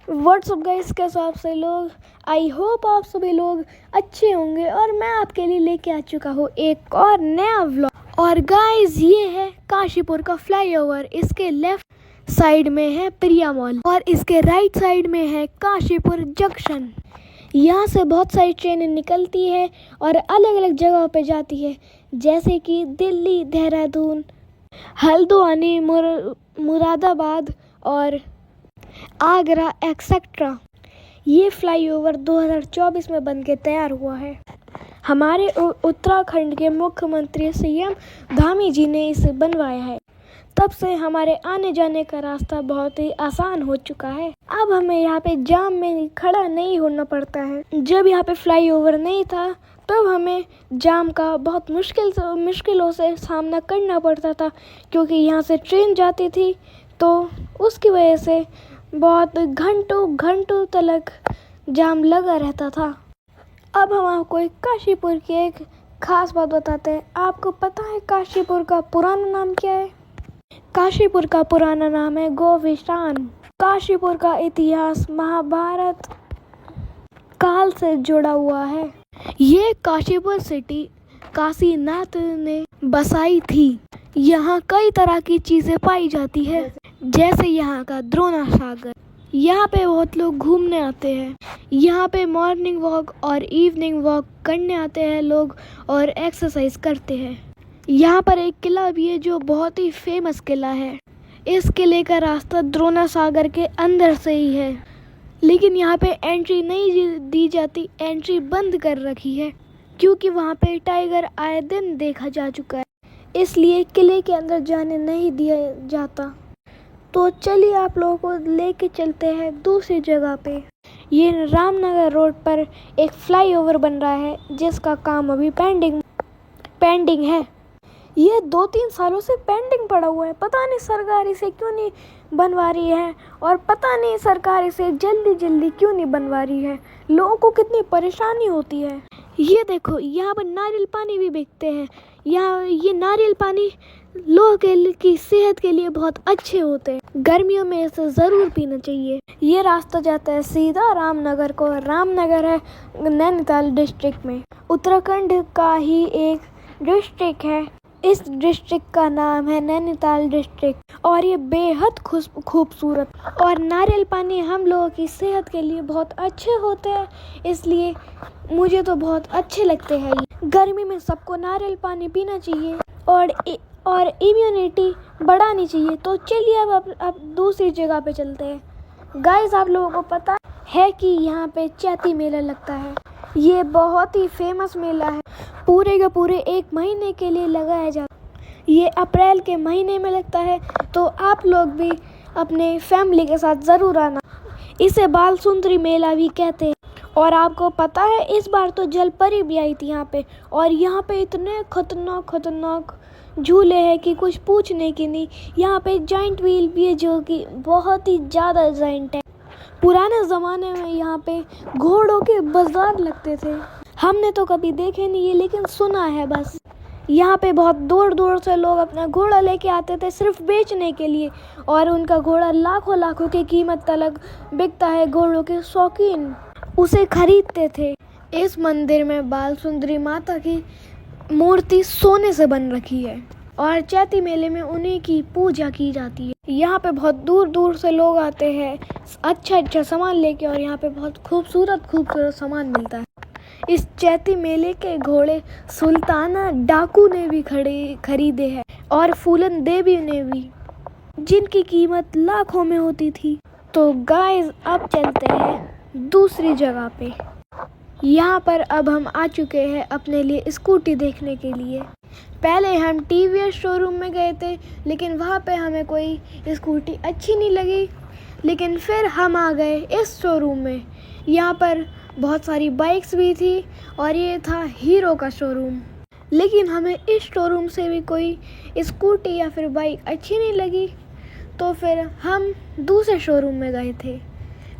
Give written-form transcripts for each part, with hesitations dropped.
WhatsApp guys, कैसे आप सभी लोग। आई होप आप सभी लोग अच्छे होंगे और मैं आपके लिए लेके आ चुका हूँ एक और नया व्लॉग। और गाइस, ये है काशीपुर का फ्लाईओवर। इसके लेफ्ट साइड में है प्रिया मॉल और इसके राइट साइड में है काशीपुर जंक्शन। यहाँ से बहुत सारी ट्रेनें निकलती है और अलग अलग जगहों पे जाती है, जैसे कि दिल्ली, देहरादून, हल्द्वानी, मुरादाबाद और आगरा एक्सेट्रा। ये फ्लाईओवर 2024 में बनके तैयार हुआ है। हमारे उत्तराखंड के मुख्यमंत्री सीएम धामी जी ने इसे बनवाया है। तब से हमारे आने जाने का रास्ता बहुत ही आसान हो चुका है। अब हमें यहाँ पे जाम में खड़ा नहीं होना पड़ता है। जब यहाँ पे फ्लाईओवर नहीं था तब हमें जाम का बहुत मुश्किलों से सामना करना पड़ता था, क्योंकि यहाँ से ट्रेन जाती थी तो उसकी वजह से बहुत घंटों तक जाम लगा रहता था। अब हम आपको एक काशीपुर की एक खास बात बताते हैं। आपको पता है काशीपुर का पुराना नाम क्या है? काशीपुर का पुराना नाम है गोविशान। काशीपुर का इतिहास महाभारत काल से जुड़ा हुआ है। ये काशीपुर सिटी काशीनाथ ने बसाई थी। यहाँ कई तरह की चीजें पाई जाती है, जैसे यहाँ का द्रोणा सागर। यहाँ पे बहुत लोग घूमने आते हैं। यहाँ पे मॉर्निंग वॉक और इवनिंग वॉक करने आते हैं लोग और एक्सरसाइज करते हैं। यहाँ पर एक किला भी है जो बहुत ही फेमस किला है। इस किले का रास्ता द्रोणा सागर के अंदर से ही है, लेकिन यहाँ पे एंट्री नहीं दी जाती। एंट्री बंद कर रखी है क्योंकि वहाँ पे टाइगर आए दिन देखा जा चुका है, इसलिए किले के अंदर जाने नहीं दिया जाता। तो चलिए आप लोगों को लेके चलते हैं दूसरी जगह पे। ये रामनगर रोड पर एक फ्लाईओवर बन रहा है जिसका काम अभी पेंडिंग है। ये 2-3 सालों से पेंडिंग पड़ा हुआ है। पता नहीं सरकार इसे क्यों नहीं बनवा रही है और पता नहीं सरकार इसे जल्दी क्यों नहीं बनवा रही है। लोगों को कितनी परेशानी होती है। ये देखो, यहाँ पर नारियल पानी भी बेचते हैं। ये नारियल पानी लोगों की सेहत के लिए बहुत अच्छे होते हैं। गर्मियों में इसे ज़रूर पीना चाहिए। ये रास्ता जाता है सीधा रामनगर को। रामनगर है नैनीताल डिस्ट्रिक्ट में। उत्तराखंड का ही एक डिस्ट्रिक्ट है। इस डिस्ट्रिक्ट का नाम है नैनीताल डिस्ट्रिक्ट और ये बेहद खूबसूरत और नारियल पानी हम लोगों की सेहत के लिए बहुत अच्छे होते हैं, इसलिए मुझे तो बहुत अच्छे लगते हैं। गर्मी में सबको नारियल पानी पीना चाहिए और इम्यूनिटी बढ़ानी चाहिए। तो चलिए अब दूसरी जगह पे चलते हैं। गाइस, आप लोगों को पता है कि यहाँ पे चैती मेला लगता है। ये बहुत ही फेमस मेला है। पूरे के पूरे 1 महीने के लिए लगाया जाता है। ये अप्रैल के महीने में लगता है, तो आप लोग भी अपने फैमिली के साथ ज़रूर आना। इसे बाल सुंदरी मेला भी कहते हैं। और आपको पता है इस बार तो जल परी भी आई थी यहाँ पे, और यहाँ पे इतने खतरनाक झूले हैं कि कुछ पूछने की नहीं। यहाँ पे जाइंट व्हील भी है जो कि बहुत ही ज़्यादा जाइंट है। पुराने ज़माने में यहाँ पे घोड़ों के बाजार लगते थे। हमने तो कभी देखे नहीं है, लेकिन सुना है बस। यहाँ पे बहुत दूर से लोग अपना घोड़ा लेके आते थे सिर्फ बेचने के लिए, और उनका घोड़ा लाखों की कीमत तक बिकता है। घोड़ों के शौकीन उसे खरीदते थे। इस मंदिर में बाल सुंदरी माता की मूर्ति सोने से बन रखी है और चैती मेले में उन्हीं की पूजा की जाती है। यहाँ पे बहुत दूर से लोग आते हैं अच्छा सामान लेके, और यहाँ पे बहुत खूबसूरत सामान मिलता है। इस चैती मेले के घोड़े सुल्ताना डाकू ने भी खरीदे हैं और फूलन देवी ने भी, जिनकी कीमत लाखों में होती थी। तो गाइस, अब चलते हैं दूसरी जगह पे। यहाँ पर अब हम आ चुके हैं अपने लिए स्कूटी देखने के लिए। पहले हम टीवीएस शोरूम में गए थे, लेकिन वहाँ पे हमें कोई स्कूटी अच्छी नहीं लगी। लेकिन फिर हम आ गए इस शोरूम में। यहाँ पर बहुत सारी बाइक्स भी थी और ये था हीरो का शोरूम। लेकिन हमें इस शोरूम से भी कोई स्कूटी या फिर बाइक अच्छी नहीं लगी, तो फिर हम दूसरे शोरूम में गए थे।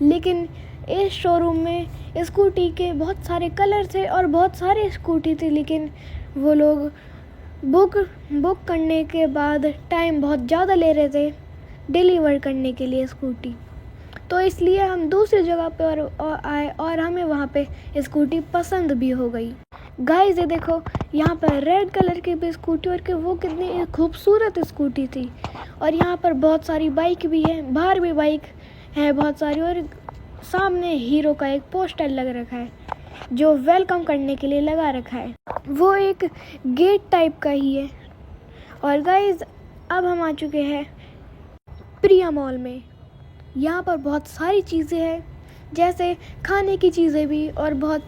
लेकिन इस शोरूम में स्कूटी के बहुत सारे कलर थे और बहुत सारे स्कूटी थी, लेकिन वो लोग बुक करने के बाद टाइम बहुत ज़्यादा ले रहे थे डिलीवर करने के लिए स्कूटी। तो इसलिए हम दूसरी जगह पे और आए और हमें वहाँ पे स्कूटी पसंद भी हो गई। गाइस ये देखो यहाँ पर रेड कलर की भी स्कूटी और वो कितनी खूबसूरत स्कूटी थी। और यहाँ पर बहुत सारी बाइक भी है, बाहर भी बाइक है बहुत सारी, और सामने हीरो का एक पोस्टर लग रखा है जो वेलकम करने के लिए लगा रखा है। वो एक गेट टाइप का ही है। और गाइस अब हम आ चुके हैं प्रिया मॉल में। यहाँ पर बहुत सारी चीज़ें हैं, जैसे खाने की चीज़ें भी और बहुत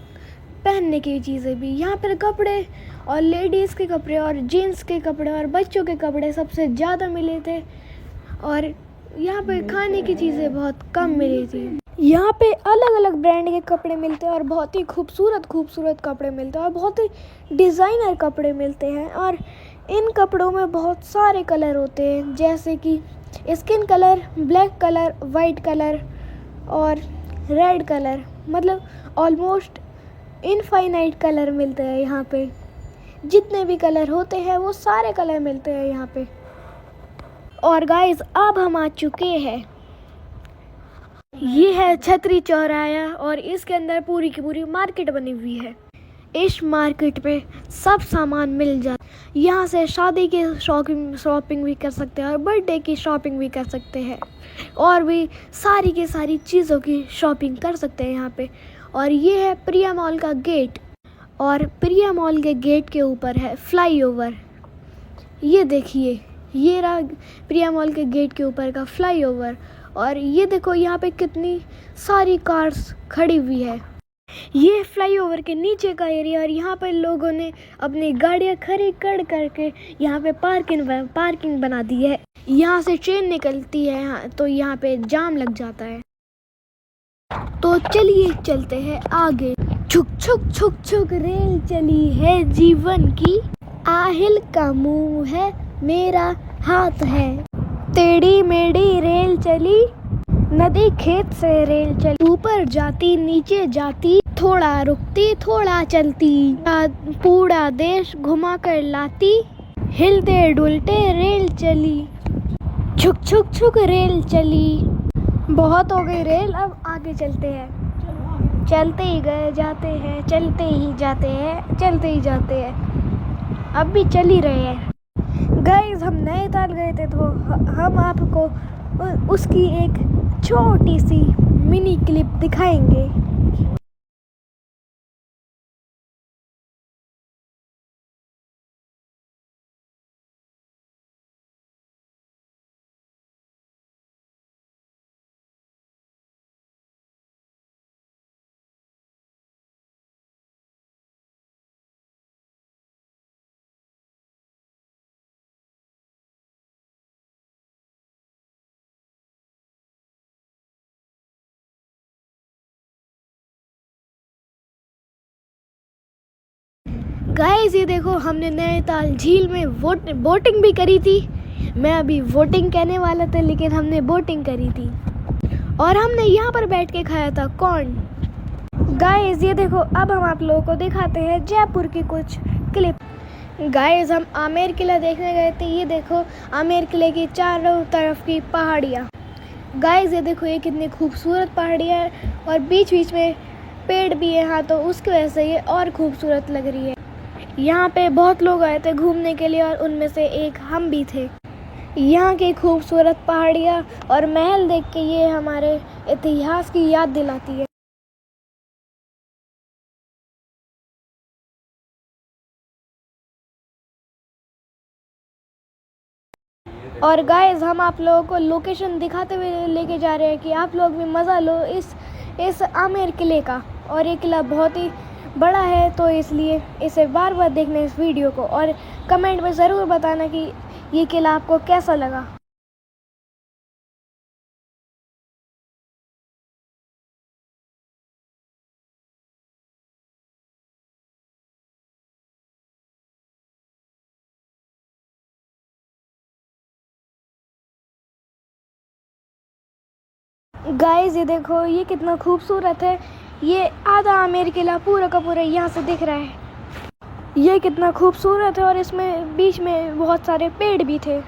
पहनने की चीज़ें भी। यहाँ पर कपड़े और लेडीज़ के कपड़े और जेंट्स के कपड़े और बच्चों के कपड़े सबसे ज़्यादा मिले थे, और यहाँ पे खाने की चीज़ें बहुत कम मिली थी। यहाँ पे अलग अलग ब्रांड के कपड़े मिलते हैं और बहुत ही खूबसूरत कपड़े मिलते हैं और बहुत ही डिज़ाइनर कपड़े मिलते हैं। और इन कपड़ों में बहुत सारे कलर होते हैं, जैसे कि skin colour, black colour, white colour और रेड कलर, मतलब ऑलमोस्ट इनफाइनाइट कलर मिलते हैं यहाँ पे। जितने भी कलर होते हैं वो सारे कलर मिलते हैं यहाँ पे। और गाइस अब हम आ चुके हैं, ये है छतरी चौराहा और इसके अंदर पूरी की पूरी मार्केट बनी हुई है। इस मार्केट पे सब सामान मिल जाता है। यहाँ से शादी की शॉपिंग भी कर सकते हैं और बर्थडे की शॉपिंग भी कर सकते हैं, और भी सारी की सारी चीज़ों की शॉपिंग कर सकते हैं यहाँ पे। और ये है प्रिया मॉल का गेट, और प्रिया मॉल के गेट के ऊपर है फ्लाईओवर। ये देखिए, ये रहा प्रिया मॉल के गेट के ऊपर का फ्लाईओवर। और ये देखो यहाँ पे कितनी सारी कार्स खड़ी हुई है। ये फ्लाईओवर के नीचे का एरिया, और यहाँ पर लोगों ने अपनी गाड़ियाँ खड़ी कर करके यहाँ पे पार्किंग बना दी है। यहाँ से ट्रेन निकलती है तो यहाँ पे जाम लग जाता है। तो चलिए चलते हैं आगे। छुक छुक छुक छुक रेल चली है जीवन की, आहिल का मुंह है मेरा हाथ है। टेढ़ी मेढ़ी रेल चली, नदी खेत से रेल चली, ऊपर जाती नीचे जाती, थोड़ा रुकती थोड़ा चलती, पूरा देश घुमा कर लाती, हिलते डुलते रेल चली, छुक छुक छुक रेल चली। बहुत हो गई रेल, अब आगे चलते हैं। चलते ही गए जाते हैं, चलते ही जाते हैं, चलते ही जाते हैं, अब भी चल ही रहे हैं। गाइस हम नैनीताल गए थे तो हम आपको उसकी एक छोटी सी मिनी क्लिप दिखाएंगे। गाइस ये देखो, हमने नैनीताल झील में बोटिंग भी करी थी। मैं अभी वोटिंग कहने वाला था, लेकिन हमने बोटिंग करी थी। और हमने यहाँ पर बैठ के खाया था कॉर्न। गाइस ये देखो, अब हम आप लोगों को दिखाते हैं जयपुर की कुछ क्लिप। गाइस हम आमेर किला देखने गए थे। ये देखो आमेर किले की चारों तरफ की पहाड़ियाँ। गाइस ये देखो, ये कितनी खूबसूरत पहाड़ियाँ है और बीच बीच में पेड़ भी है। हाँ, तो उसकी वजह से ये और खूबसूरत लग रही है। यहाँ पे बहुत लोग आए थे घूमने के लिए, और उनमें से एक हम भी थे। यहाँ की खूबसूरत पहाड़ियाँ और महल देख के ये हमारे इतिहास की याद दिलाती है। और गाइस हम आप लोगों को लोकेशन दिखाते हुए लेके जा रहे हैं कि आप लोग भी मज़ा लो इस आमेर किले का। और ये किला बहुत ही बड़ा है, तो इसलिए इसे बार बार देखना इस वीडियो को, और कमेंट में ज़रूर बताना कि ये किला आपको कैसा लगा। गाइस ये देखो, ये कितना खूबसूरत है। ये आधा आमेर किला पूरा का पूरा यहाँ से दिख रहा है। ये कितना खूबसूरत है, और इसमें बीच में बहुत सारे पेड़ भी थे।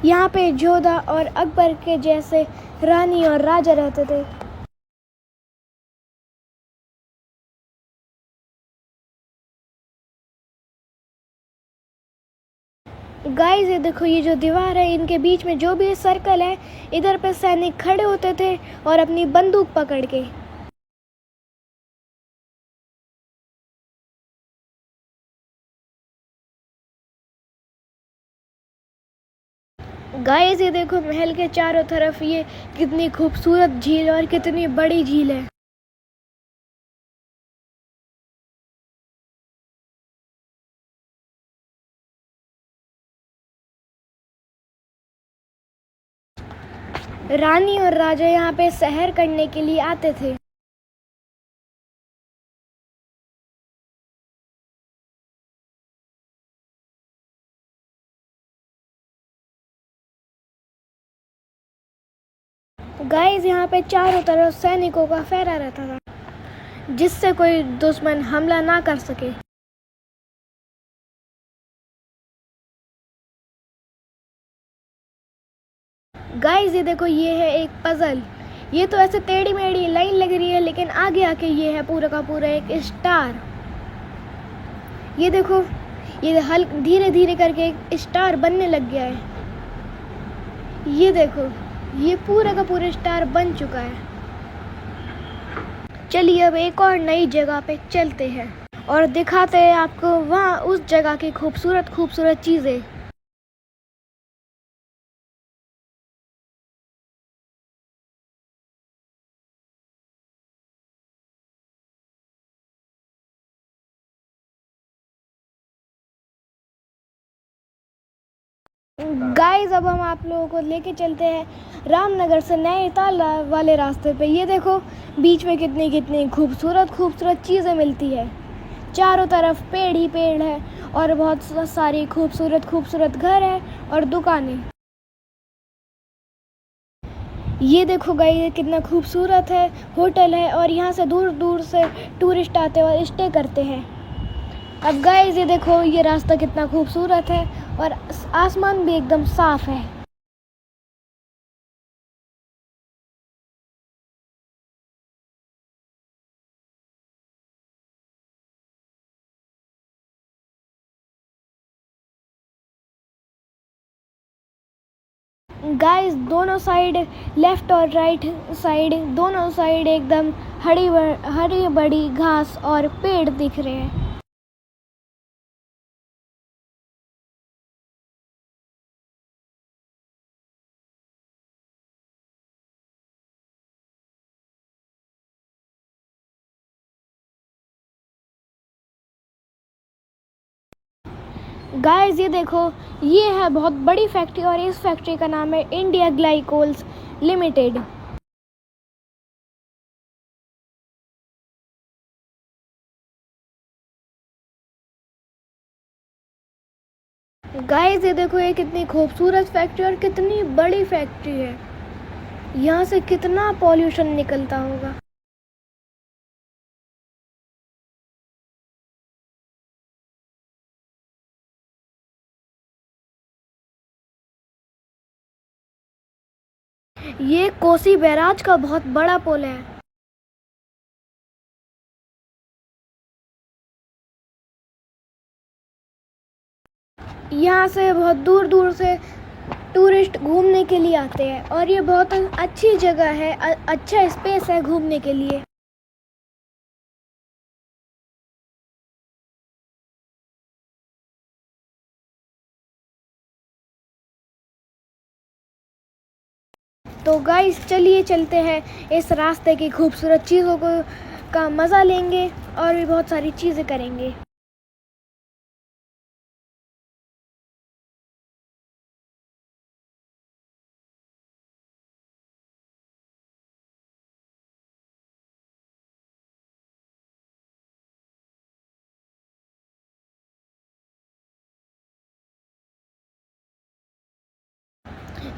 यहाँ पे जोधा और अकबर के जैसे रानी और राजा रहते थे। गाइस ये देखो, ये जो दीवार है, इनके बीच में जो भी सर्कल है, इधर पे सैनिक खड़े होते थे और अपनी बंदूक पकड़ के। गाइस ये देखो, महल के चारों तरफ ये कितनी खूबसूरत झील और कितनी बड़ी झील है। रानी और राजा यहाँ पे सैर करने के लिए आते थे। गाइस यहाँ पे चारों तरफ सैनिकों का फेरा रहता था, जिससे कोई दुश्मन हमला ना कर सके। गाइस ये देखो, ये है एक पजल। ये तो ऐसे टेढ़ी मेढ़ी लाइन लग रही है, लेकिन आगे आके ये है पूरा का पूरा एक स्टार। ये देखो, ये हल्क धीरे धीरे करके एक स्टार बनने लग गया है। ये देखो, ये पूरा का पूरा स्टार बन चुका है। चलिए अब एक और नई जगह पे चलते हैं और दिखाते हैं आपको वहाँ उस जगह की खूबसूरत खूबसूरत चीज़ें। गाइस अब हम आप लोगों को लेके चलते हैं रामनगर से नैनीताल वाले रास्ते पे। ये देखो, बीच में कितनी कितनी खूबसूरत खूबसूरत चीज़ें मिलती है। चारों तरफ पेड़ ही पेड़ है और बहुत सारी खूबसूरत खूबसूरत घर है और दुकानें। ये देखो गाइस, ये कितना खूबसूरत है, होटल है और यहाँ से दूर दूर से टूरिस्ट आते हैं और स्टे करते हैं। अब गाइस ये देखो, ये रास्ता कितना खूबसूरत है और आसमान भी एकदम साफ है। गाइस दोनों साइड, लेफ्ट और राइट साइड, दोनों साइड एकदम हरी बड़ी घास और पेड़ दिख रहे हैं। गाइस ये देखो, ये है बहुत बड़ी फैक्ट्री और इस फैक्ट्री का नाम है इंडिया ग्लाइकोल्स लिमिटेड। गाइस ये देखो, ये कितनी खूबसूरत फैक्ट्री और कितनी बड़ी फैक्ट्री है। यहाँ से कितना पॉल्यूशन निकलता होगा। ये कोसी बैराज का बहुत बड़ा पुल है। यहाँ से बहुत दूर दूर से टूरिस्ट घूमने के लिए आते हैं और ये बहुत अच्छी जगह है, अच्छा स्पेस है घूमने के लिए। तो गाइस चलिए चलते हैं, इस रास्ते की खूबसूरत चीज़ों को का मज़ा लेंगे और भी बहुत सारी चीज़ें करेंगे।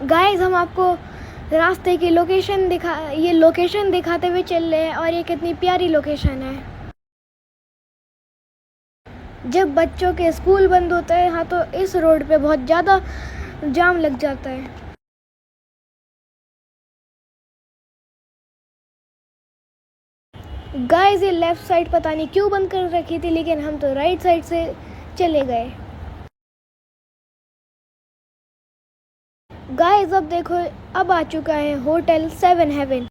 गाइस हम आपको रास्ते की ये लोकेशन दिखाते हुए चल रहे हैं और ये कितनी प्यारी लोकेशन है। जब बच्चों के स्कूल बंद होते हैं यहाँ, तो इस रोड पे बहुत ज़्यादा जाम लग जाता है। गाइस ये लेफ्ट साइड पता नहीं क्यों बंद कर रखी थी, लेकिन हम तो राइट साइड से चले गए। गाइस अब देखो, अब आ चुका है होटल 7 हेवन।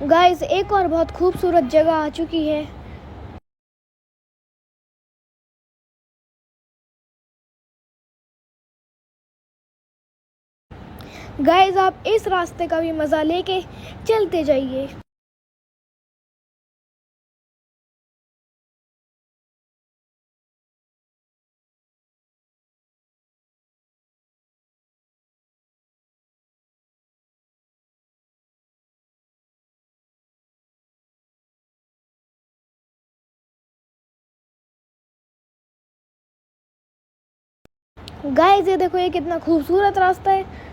गाइस एक और बहुत खूबसूरत जगह आ चुकी है। गाइस आप इस रास्ते का भी मज़ा लेके चलते जाइए। गाइस ये देखो, ये कितना खूबसूरत रास्ता है।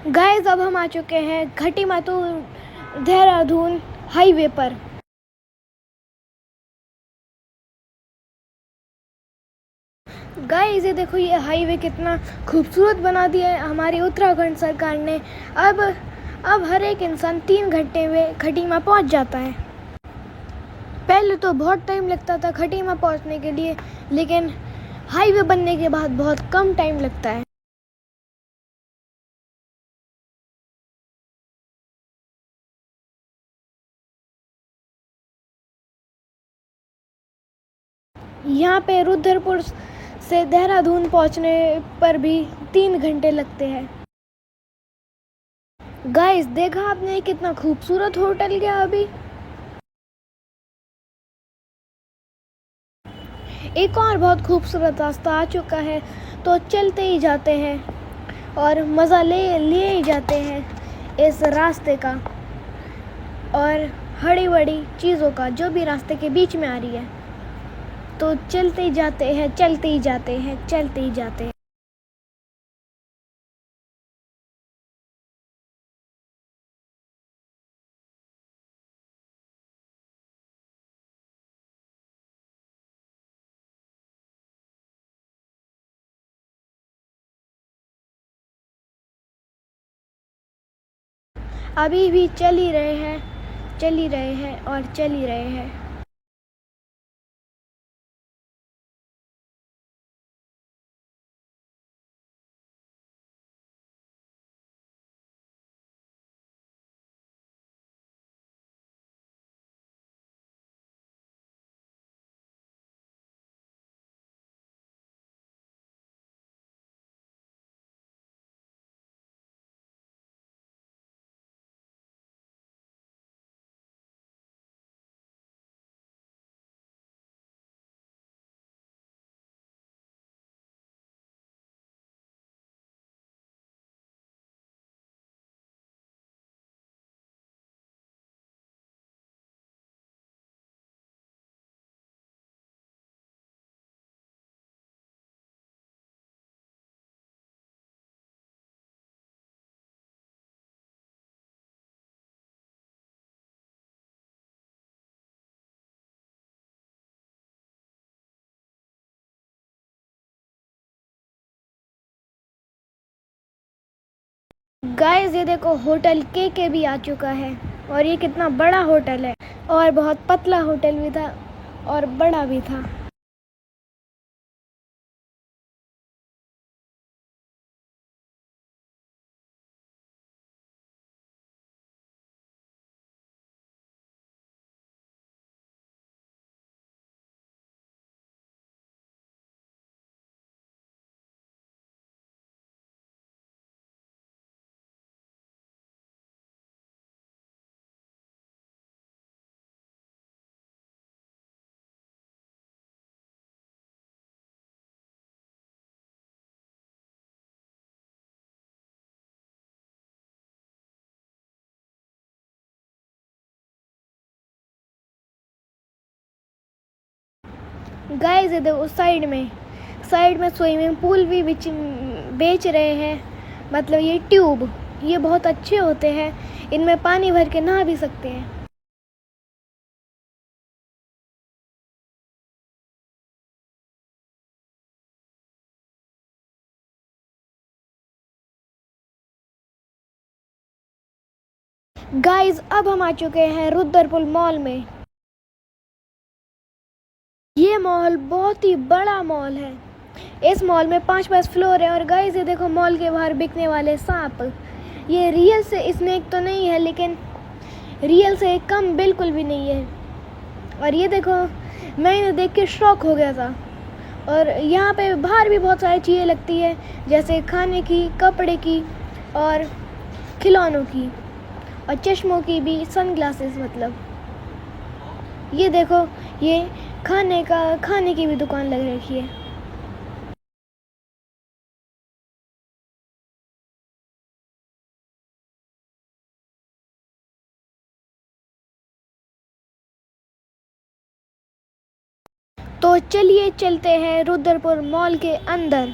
गाइस अब हम आ चुके हैं घटी मातू देहरादून हाईवे पर। गाइस ये देखो, ये हाईवे कितना खूबसूरत बना दिया है हमारी उत्तराखंड सरकार ने। अब हर एक इंसान 3 घंटे में खटीमा पहुंच जाता है। पहले तो बहुत टाइम लगता था खटीमा पहुंचने के लिए, लेकिन हाईवे बनने के बाद बहुत कम टाइम लगता है। यहाँ पे रुद्रपुर से देहरादून पहुंचने पर भी 3 घंटे लगते हैं। गाइस देखा आपने कितना खूबसूरत होटल गया अभी। एक और बहुत खूबसूरत रास्ता आ चुका है, तो चलते ही जाते हैं और मज़ा लिए ही जाते हैं इस रास्ते का और हड़ी बड़ी चीज़ों का जो भी रास्ते के बीच में आ रही है। तो चलते ही जाते हैं, चलते ही जाते हैं, चलते ही जाते हैं। अभी भी चल ही रहे हैं, चल ही रहे हैं और चल ही रहे हैं। गाइस ये देखो, होटल के भी आ चुका है और ये कितना बड़ा होटल है और बहुत पतला होटल भी था और बड़ा भी था। गाइस ये देखो साइड में स्विमिंग पूल भी बेच रहे हैं, मतलब ये ट्यूब, ये बहुत अच्छे होते हैं, इनमें पानी भर के नहा भी सकते हैं। गाइस अब हम आ चुके हैं रुद्रपुर मॉल में। ये मॉल बहुत ही बड़ा मॉल है। इस मॉल में 5 फ्लोर है। और गाइस ये देखो मॉल के बाहर बिकने वाले सांप, ये रियल से स्नेक तो नहीं है, लेकिन रियल से कम बिल्कुल भी नहीं है। और ये देखो, मैं इन्हें देख के शॉक हो गया था। और यहाँ पे बाहर भी बहुत सारी चीज़ें लगती है, जैसे खाने की, कपड़े की और खिलौनों की और चश्मों की भी, सनग्लासेस मतलब। ये देखो, ये खाने की भी दुकान लग रखी है। तो चलिए चलते हैं रुद्रपुर मॉल के अंदर।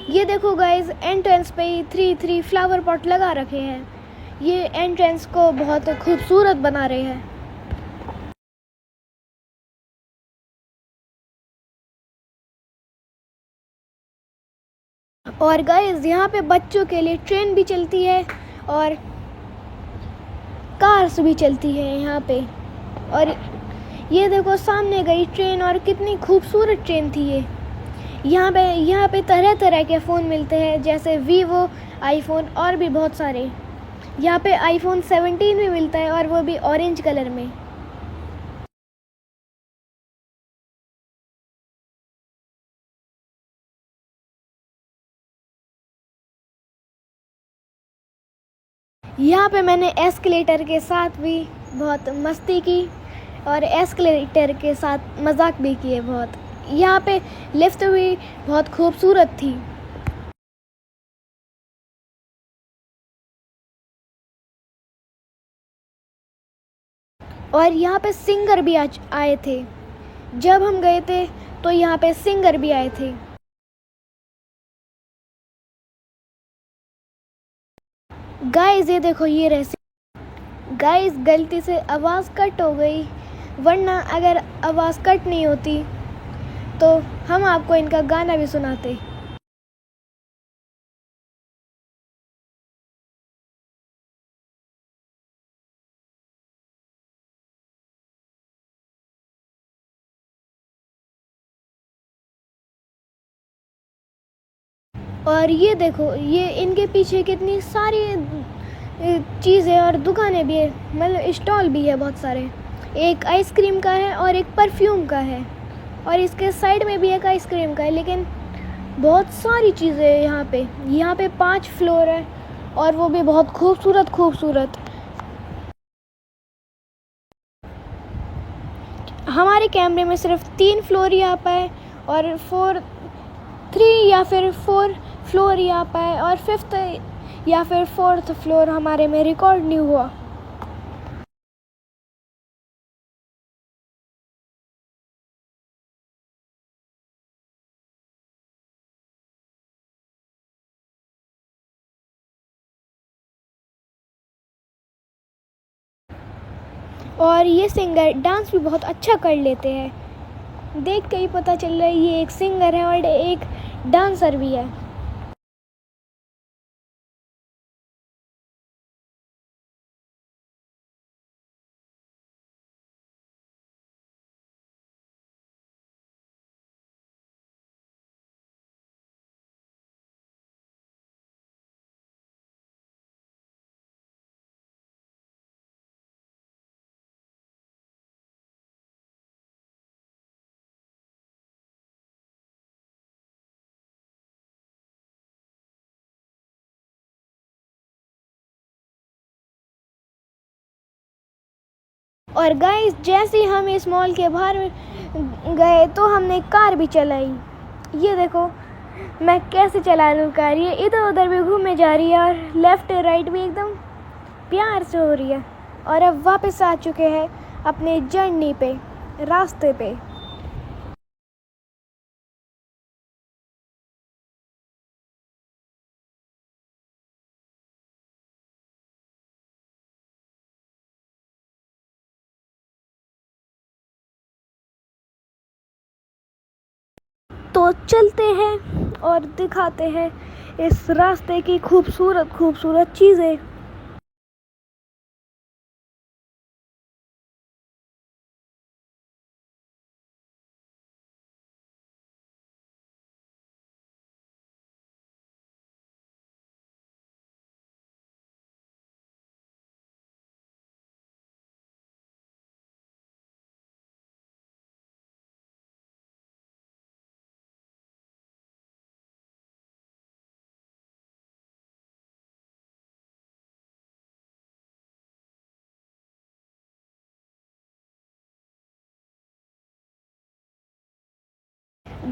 ये देखो गाइस, एंट्रेंस पे ही 3 फ्लावर पॉट लगा रखे हैं। ये एंट्रेंस को बहुत खूबसूरत बना रहे हैं। और गाइस यहाँ पे बच्चों के लिए ट्रेन भी चलती है और कार्स भी चलती है यहाँ पे। और ये देखो सामने गई ट्रेन, और कितनी खूबसूरत ट्रेन थी ये। यहाँ पे तरह तरह के फ़ोन मिलते हैं, जैसे वीवो, आईफोन और भी बहुत सारे। यहाँ पे आईफोन 17 भी मिलता है, और वो भी ऑरेंज कलर में। यहाँ पे मैंने एस्केलेटर के साथ भी बहुत मस्ती की, और एस्केलेटर के साथ मजाक भी किए बहुत। यहाँ पे लिफ्ट भी बहुत खूबसूरत थी। और यहाँ पे सिंगर भी आए थे। जब हम गए थे तो यहाँ पे सिंगर भी आए थे। गाइस ये देखो, ये रहे। गाइस गलती से आवाज़ कट हो गई, वरना अगर आवाज़ कट नहीं होती तो हम आपको इनका गाना भी सुनाते। और ये देखो, ये इनके पीछे कितनी सारी चीज़ें और दुकानें भी है, मतलब स्टॉल भी है बहुत सारे। एक आइसक्रीम का है और एक परफ्यूम का है, और इसके साइड में भी एक आइसक्रीम का है। लेकिन बहुत सारी चीज़ें हैं यहाँ पे 5 फ्लोर है, और वो भी बहुत खूबसूरत। हमारे कैमरे में सिर्फ 3 फ्लोर ही आ पाए, और 3 या फिर 4 फ्लोर ही आ पाए, और 5th या फिर 4th फ्लोर हमारे में रिकॉर्ड नहीं हुआ। और ये सिंगर डांस भी बहुत अच्छा कर लेते हैं। देख के ही पता चल रहा है ये एक सिंगर है और एक डांसर भी है। और गाइस जैसे ही हम इस मॉल के बाहर गए तो हमने कार भी चलाई। ये देखो मैं कैसे चला रही हूँ कार, ये इधर उधर भी घूमे जा रही है, और लेफ़्ट राइट भी एकदम प्यार से हो रही है। और अब वापस आ चुके हैं अपने जर्नी पे, रास्ते पे। तो चलते हैं और दिखाते हैं इस रास्ते की खूबसूरत खूबसूरत चीज़ें।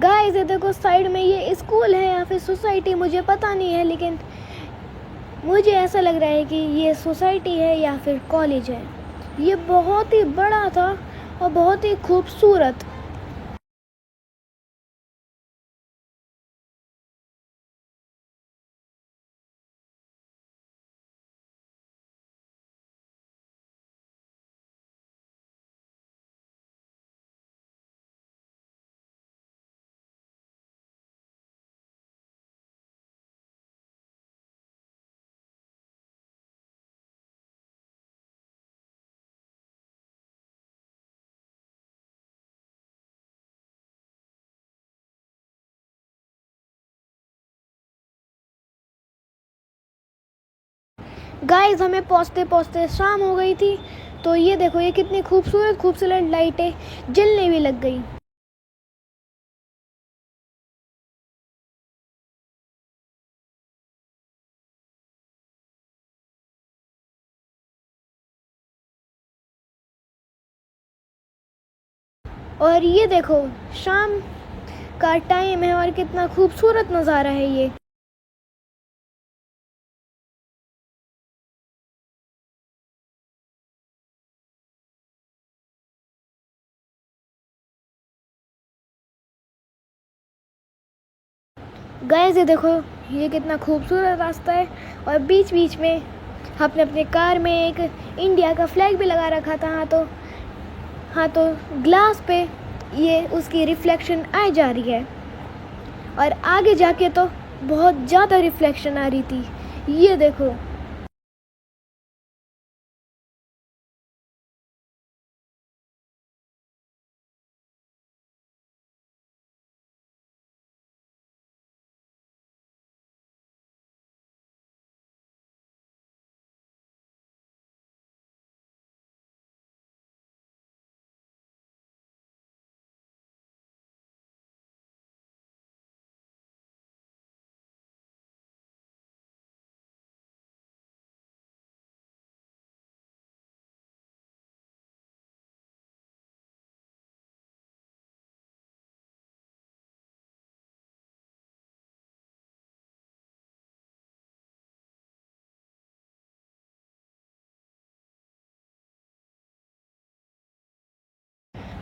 गाइस ये देखो साइड में ये स्कूल है या फिर सोसाइटी, मुझे पता नहीं है, लेकिन मुझे ऐसा लग रहा है कि ये सोसाइटी है या फिर कॉलेज है। ये बहुत ही बड़ा था और बहुत ही खूबसूरत। गाइस हमें पहुँचते पहुँचते शाम हो गई थी, तो ये देखो ये कितनी खूबसूरत खूबसूरत लाइटें जलने भी लग गई। और ये देखो शाम का टाइम है और कितना खूबसूरत नज़ारा है ये। गाइस ये देखो ये कितना खूबसूरत रास्ता है और बीच बीच में हमने अपने कार में एक इंडिया का फ्लैग भी लगा रखा था। हाँ तो ग्लास पे ये उसकी रिफ्लेक्शन आ जा रही है और आगे जाके तो बहुत ज़्यादा रिफ्लेक्शन आ रही थी। ये देखो।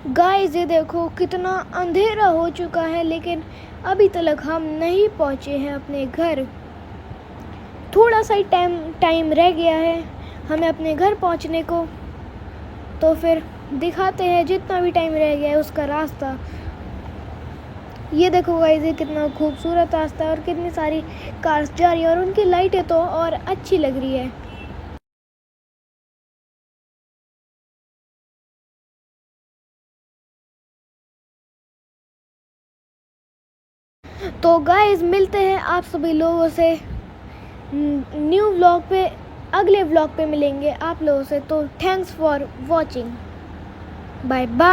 गाइस ये देखो कितना अंधेरा हो चुका है, लेकिन अभी तक हम नहीं पहुंचे हैं अपने घर। थोड़ा सा ही टाइम रह गया है हमें अपने घर पहुंचने को, तो फिर दिखाते हैं जितना भी टाइम रह गया है उसका रास्ता। ये देखो गाइस ये कितना खूबसूरत रास्ता है और कितनी सारी कार्स जा रही है और उनकी लाइटें तो और अच्छी लग रही है। तो गाइस मिलते हैं आप सभी लोगों से न्यू व्लॉग पे, अगले व्लॉग पे मिलेंगे आप लोगों से। तो thanks for watching, bye bye.